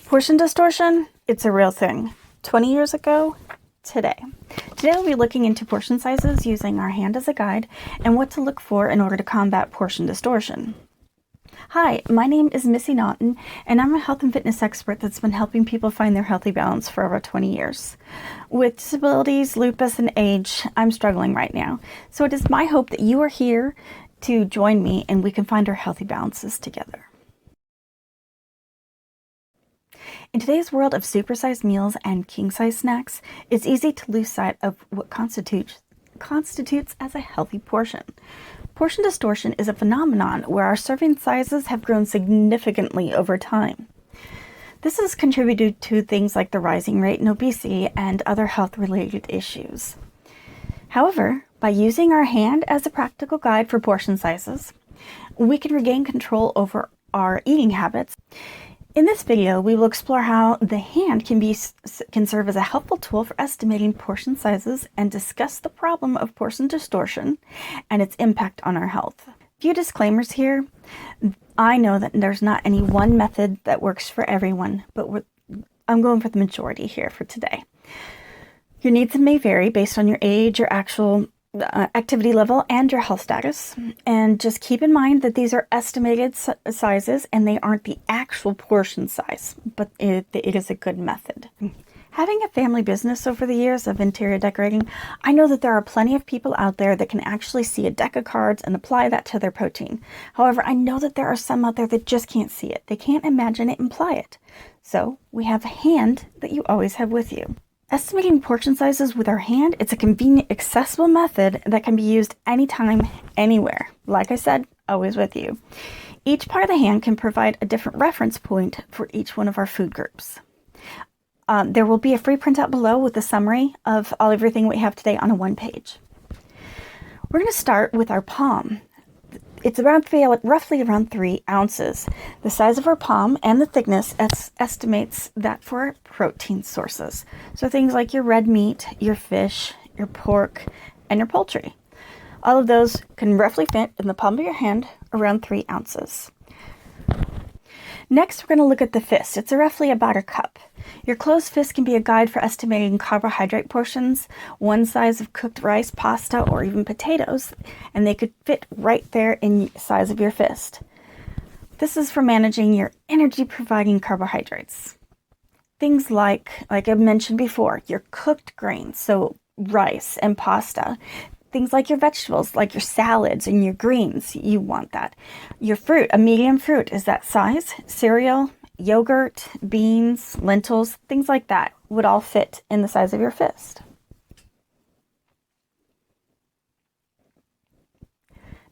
Portion distortion, it's a real thing. 20 years ago, today. Today we'll be looking into portion sizes using our hand as a guide and what to look for in order to combat portion distortion. Hi, my name is Missy Naughton, and I'm a health and fitness expert that's been helping people find their healthy balance for over 20 years. With disabilities, lupus, and age, I'm struggling right now. So it is my hope that you are here to join me and we can find our healthy balances together. In today's world of supersized meals and king-size snacks, it's easy to lose sight of what constitutes as a healthy portion. Portion distortion is a phenomenon where our serving sizes have grown significantly over time. This has contributed to things like the rising rate in obesity and other health-related issues. However, by using our hand as a practical guide for portion sizes, we can regain control over our eating habits. In this video, we will explore how the hand can serve as a helpful tool for estimating portion sizes and discuss the problem of portion distortion and its impact on our health. A few disclaimers here. I know that there's not any one method that works for everyone, but I'm going for the majority here for today. Your needs may vary based on your age, your actual activity level, and your health status. And just keep in mind that these are estimated sizes and they aren't the actual portion size, but it is a good method. Having a family business over the years of interior decorating, I know that there are plenty of people out there that can actually see a deck of cards and apply that to their protein. However, I know that there are some out there that just can't see it. They can't imagine it and apply it. So we have a hand that you always have with you. Estimating portion sizes with our hand, it's a convenient, accessible method that can be used anytime, anywhere. Like I said, always with you. Each part of the hand can provide a different reference point for each one of our food groups. There will be a free printout below with a summary of everything we have today on a one page. We're going to start with our palm. It's roughly around 3 ounces. The size of our palm and the thickness estimates that for our protein sources. So things like your red meat, your fish, your pork, and your poultry. All of those can roughly fit in the palm of your hand around 3 ounces. Next, we're going to look at the fist. It's roughly about a cup. Your closed fist can be a guide for estimating carbohydrate portions, one size of cooked rice, pasta, or even potatoes, and they could fit right there in the size of your fist. This is for managing your energy-providing carbohydrates. Things like I mentioned before, your cooked grains, so rice and pasta. Things like your vegetables, like your salads and your greens, you want that. Your fruit, a medium fruit, is that size. Cereal, yogurt, beans, lentils, things like that would all fit in the size of your fist.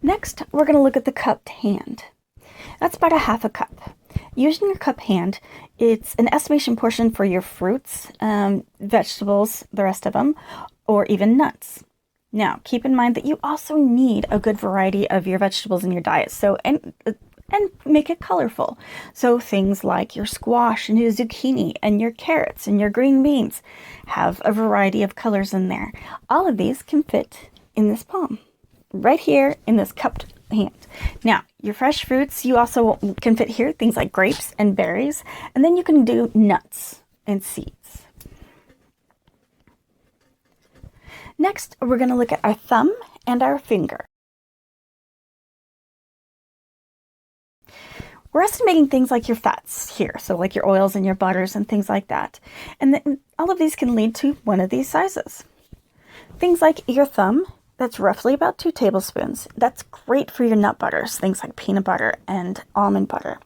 Next, we're going to look at the cupped hand. That's about a half a cup. Using your cup hand, it's an estimation portion for your fruits, vegetables, the rest of them, or even nuts. Now, keep in mind that you also need a good variety of your vegetables in your diet, so and make it colorful. So things like your squash and your zucchini and your carrots and your green beans have a variety of colors in there. All of these can fit in this palm, right here in this cupped hand. Now, your fresh fruits, you also can fit here, things like grapes and berries, and then you can do nuts and seeds. Next, we're going to look at our thumb and our finger. We're estimating things like your fats here, so like your oils and your butters and things like that. And then all of these can lead to one of these sizes. Things like your thumb, that's roughly about 2 tablespoons. That's great for your nut butters, things like peanut butter and almond butter.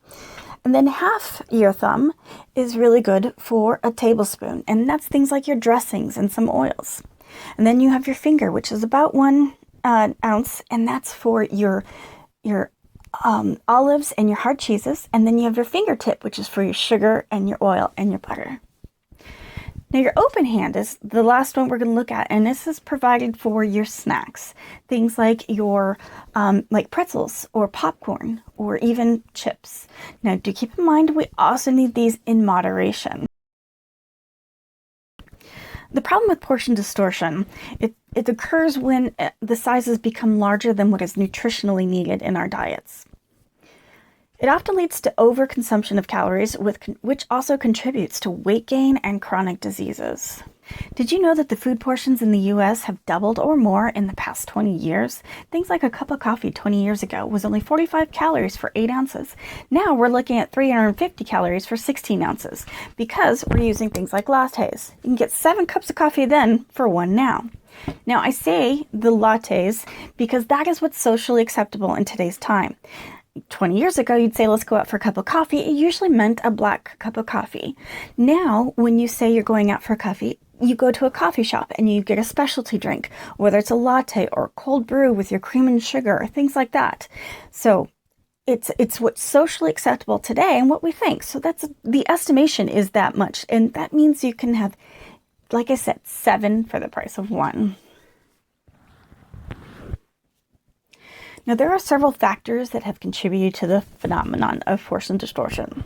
And then half your thumb is really good for a tablespoon, and that's things like your dressings and some oils. And then you have your finger, which is about 1 ounce, and that's for your olives and your hard cheeses. And then you have your fingertip, which is for your sugar and your oil and your butter. Now, your open hand is the last one we're going to look at, and this is provided for your snacks. Things like your like pretzels or popcorn or even chips. Now, do keep in mind we also need these in moderation. The problem with portion distortion, it occurs when the sizes become larger than what is nutritionally needed in our diets. It often leads to overconsumption of calories, which also contributes to weight gain and chronic diseases. Did you know that the food portions in the US have doubled or more in the past 20 years? Things like a cup of coffee 20 years ago was only 45 calories for 8 ounces. Now we're looking at 350 calories for 16 ounces because we're using things like lattes. You can get 7 cups of coffee then for 1 now. Now I say the lattes because that is what's socially acceptable in today's time. 20 years ago, you'd say, let's go out for a cup of coffee. It usually meant a black cup of coffee. Now, when you say you're going out for a coffee, you go to a coffee shop and you get a specialty drink, whether it's a latte or a cold brew with your cream and sugar, things like that. So it's what's socially acceptable today and what we think. So that's the estimation is that much. And that means you can have, like I said, 7 for the price of 1. Now, there are several factors that have contributed to the phenomenon of portion distortion.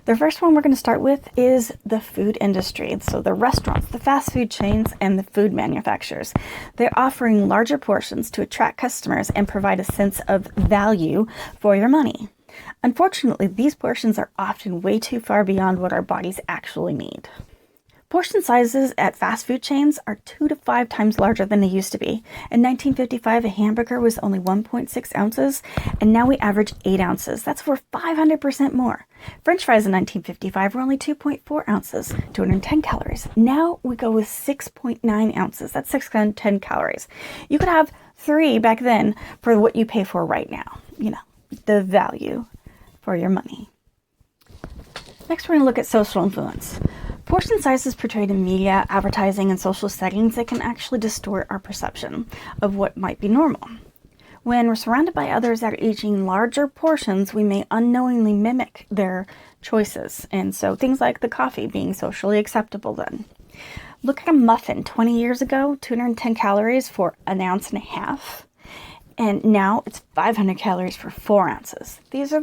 The first one we're going to start with is the food industry. So the restaurants, the fast food chains, and the food manufacturers. They're offering larger portions to attract customers and provide a sense of value for your money. Unfortunately, these portions are often way too far beyond what our bodies actually need. Portion sizes at fast food chains are 2 to 5 times larger than they used to be. In 1955, a hamburger was only 1.6 ounces, and now we average 8 ounces. That's over 500% more. French fries in 1955 were only 2.4 ounces, 210 calories. Now we go with 6.9 ounces. That's 610 calories. You could have 3 back then for what you pay for right now. You know, the value for your money. Next, we're going to look at social influence. Portion sizes portrayed in media, advertising, and social settings that can actually distort our perception of what might be normal. When we're surrounded by others that are eating larger portions, we may unknowingly mimic their choices. And so things like the coffee being socially acceptable then. Look at a muffin 20 years ago, 210 calories for 1.5 ounces. And now it's 500 calories for 4 ounces. These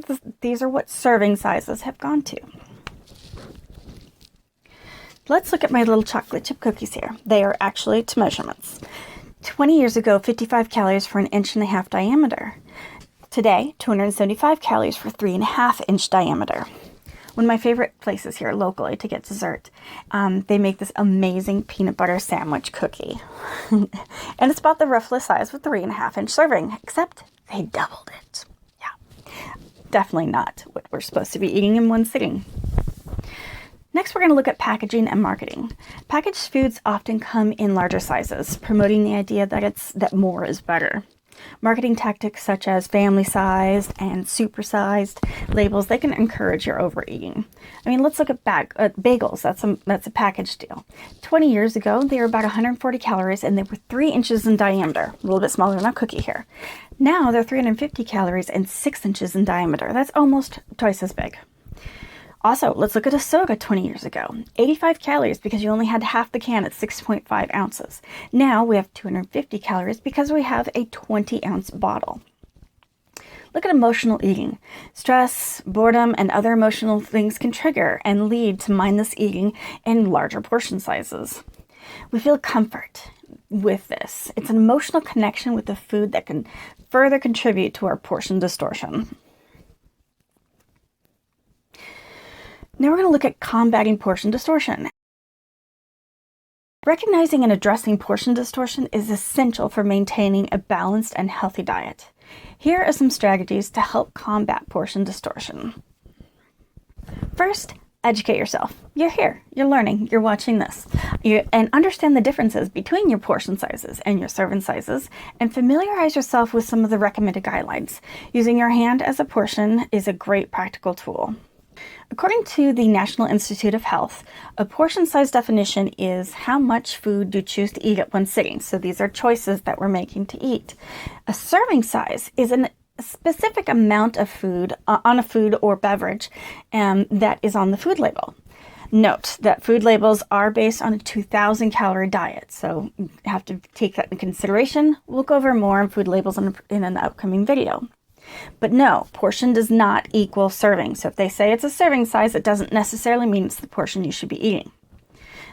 are what serving sizes have gone to. Let's look at my little chocolate chip cookies here. They are actually to measurements. 20 years ago, 55 calories for 1.5 inch diameter. Today, 275 calories for 3.5 inch diameter. One of my favorite places here locally to get dessert, they make this amazing peanut butter sandwich cookie. And it's about the roughly size of a 3.5 inch serving, except they doubled it. Yeah, definitely not what we're supposed to be eating in one sitting. Next, we're going to look at packaging and marketing. Packaged foods often come in larger sizes, promoting the idea that more is better. Marketing tactics such as family-sized and super-sized labels, they can encourage your overeating. I mean, let's look at bagels. That's a package deal. 20 years ago, they were about 140 calories and they were 3 inches in diameter, a little bit smaller than a cookie here. Now they're 350 calories and 6 inches in diameter. That's almost twice as big. Also, let's look at a soda 20 years ago. 85 calories because you only had half the can at 6.5 ounces. Now we have 250 calories because we have a 20-ounce bottle. Look at emotional eating. Stress, boredom, and other emotional things can trigger and lead to mindless eating in larger portion sizes. We feel comfort with this. It's an emotional connection with the food that can further contribute to our portion distortion. Now we're going to look at combating portion distortion. Recognizing and addressing portion distortion is essential for maintaining a balanced and healthy diet. Here are some strategies to help combat portion distortion. First, educate yourself. You're here, you're learning, you're watching this. And understand the differences between your portion sizes and your serving sizes, and familiarize yourself with some of the recommended guidelines. Using your hand as a portion is a great practical tool. According to the National Institute of Health, a portion size definition is how much food you choose to eat at one sitting. So these are choices that we're making to eat. A serving size is a specific amount of food on a food or beverage that is on the food label. Note that food labels are based on a 2,000 calorie diet, so you have to take that into consideration. We'll go over more on food labels in an upcoming video. But no, portion does not equal serving. So if they say it's a serving size, it doesn't necessarily mean it's the portion you should be eating.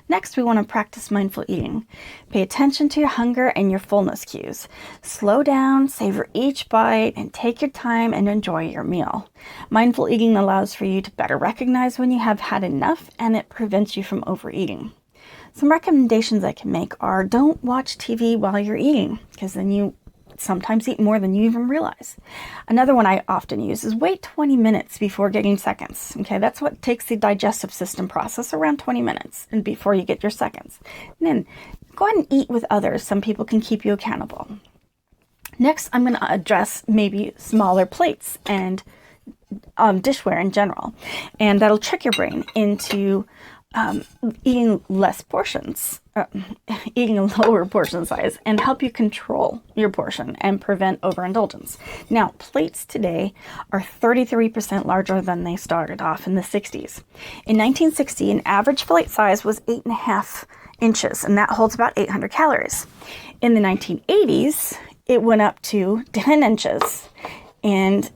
Next, we want to practice mindful eating. Pay attention to your hunger and your fullness cues. Slow down, savor each bite, and take your time and enjoy your meal. Mindful eating allows for you to better recognize when you have had enough, and it prevents you from overeating. Some recommendations I can make are don't watch TV while you're eating, because then you sometimes eat more than you even realize. Another one I often use is wait 20 minutes before getting seconds. Okay, that's what takes the digestive system process, around 20 minutes and before you get your seconds. And then go ahead and eat with others. Some people can keep you accountable. Next, I'm going to address maybe smaller plates and dishware in general. And that'll trick your brain into eating less portions, eating a lower portion size, and help you control your portion and prevent overindulgence. Now, plates today are 33% larger than they started off in the 60s. In 1960, an average plate size was 8.5 inches, and that holds about 800 calories. In the 1980s, it went up to 10 inches, and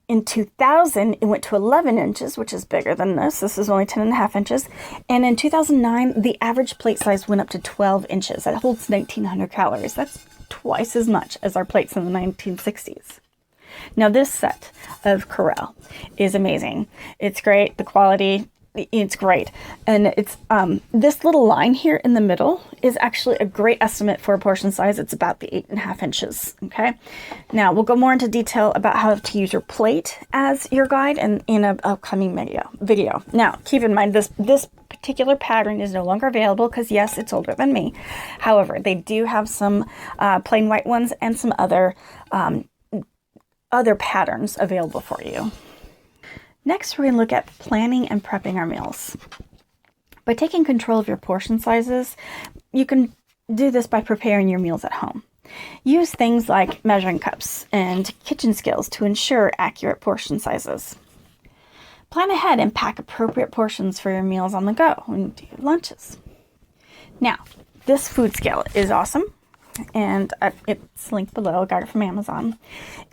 in 2000, it went to 11 inches, which is bigger than this. This is only 10.5 inches. And in 2009, the average plate size went up to 12 inches. That holds 1,900 calories. That's twice as much as our plates in the 1960s. Now, this set of Corelle is amazing. It's great. The quality, it's great. And it's this little line here in the middle is actually a great estimate for a portion size. It's about the 8.5 inches. Okay. Now we'll go more into detail about how to use your plate as your guide and in an upcoming video. Now, keep in mind this particular pattern is no longer available because yes, it's older than me. However, they do have some plain white ones and some other patterns available for you. Next, we're going to look at planning and prepping our meals. By taking control of your portion sizes, you can do this by preparing your meals at home. Use things like measuring cups and kitchen skills to ensure accurate portion sizes. Plan ahead and pack appropriate portions for your meals on the go and do your lunches. Now, this food scale is awesome. And it's linked below. I got it from Amazon.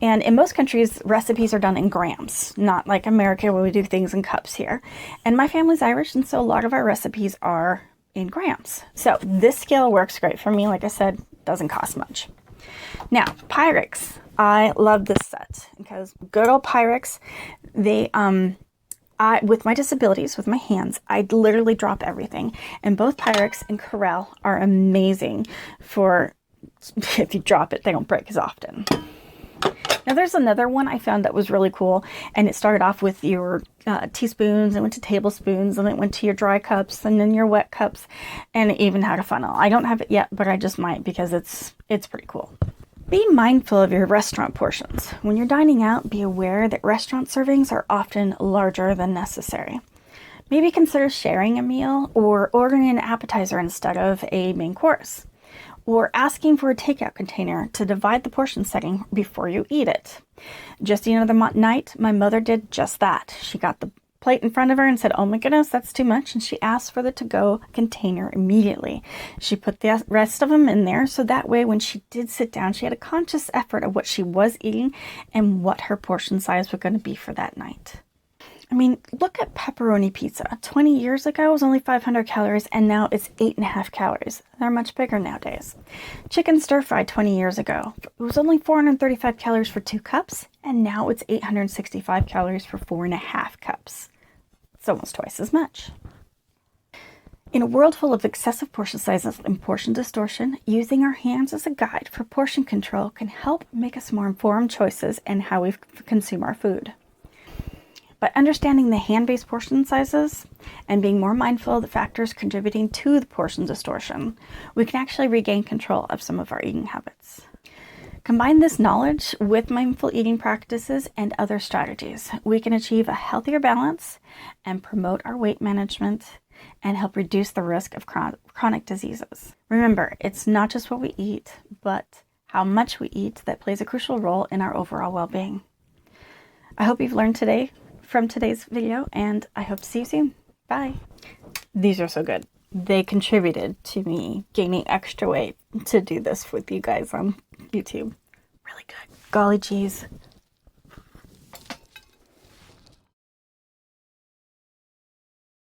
And in most countries, recipes are done in grams, not like America where we do things in cups here. And my family's Irish, and so a lot of our recipes are in grams. So this scale works great for me. Like I said, doesn't cost much. Now, Pyrex. I love this set because good old Pyrex, they with my disabilities, with my hands, I literally drop everything. And both Pyrex and Corelle are amazing for if you drop it, they don't break as often. Now there's another one I found that was really cool, and it started off with your teaspoons, and went to tablespoons, and it went to your dry cups, and then your wet cups, and it even had a funnel. I don't have it yet, but I just might because it's pretty cool. Be mindful of your restaurant portions. When you're dining out, be aware that restaurant servings are often larger than necessary. Maybe consider sharing a meal or ordering an appetizer instead of a main course, or asking for a takeout container to divide the portion setting before you eat it. Just the other night, my mother did just that. She got the plate in front of her and said, "Oh my goodness, that's too much," and she asked for the to-go container immediately. She put the rest of them in there, so that way when she did sit down, she had a conscious effort of what she was eating and what her portion size was going to be for that night. I mean, look at pepperoni pizza. 20 years ago, it was only 500 calories, and now it's 8.5 calories. They're much bigger nowadays. Chicken stir-fry 20 years ago, it was only 435 calories for 2 cups, and now it's 865 calories for 4.5 cups. It's almost twice as much. In a world full of excessive portion sizes and portion distortion, using our hands as a guide for portion control can help make us more informed choices in how we consume our food. By understanding the hand-based portion sizes and being more mindful of the factors contributing to the portion distortion, we can actually regain control of some of our eating habits. Combine this knowledge with mindful eating practices and other strategies. We can achieve a healthier balance and promote our weight management and help reduce the risk of chronic diseases. Remember, it's not just what we eat, but how much we eat that plays a crucial role in our overall well-being. I hope you've learned today from today's video, and I hope to see you soon. Bye. These are so good. They contributed to me gaining extra weight to do this with you guys on YouTube. Really good. Golly geez.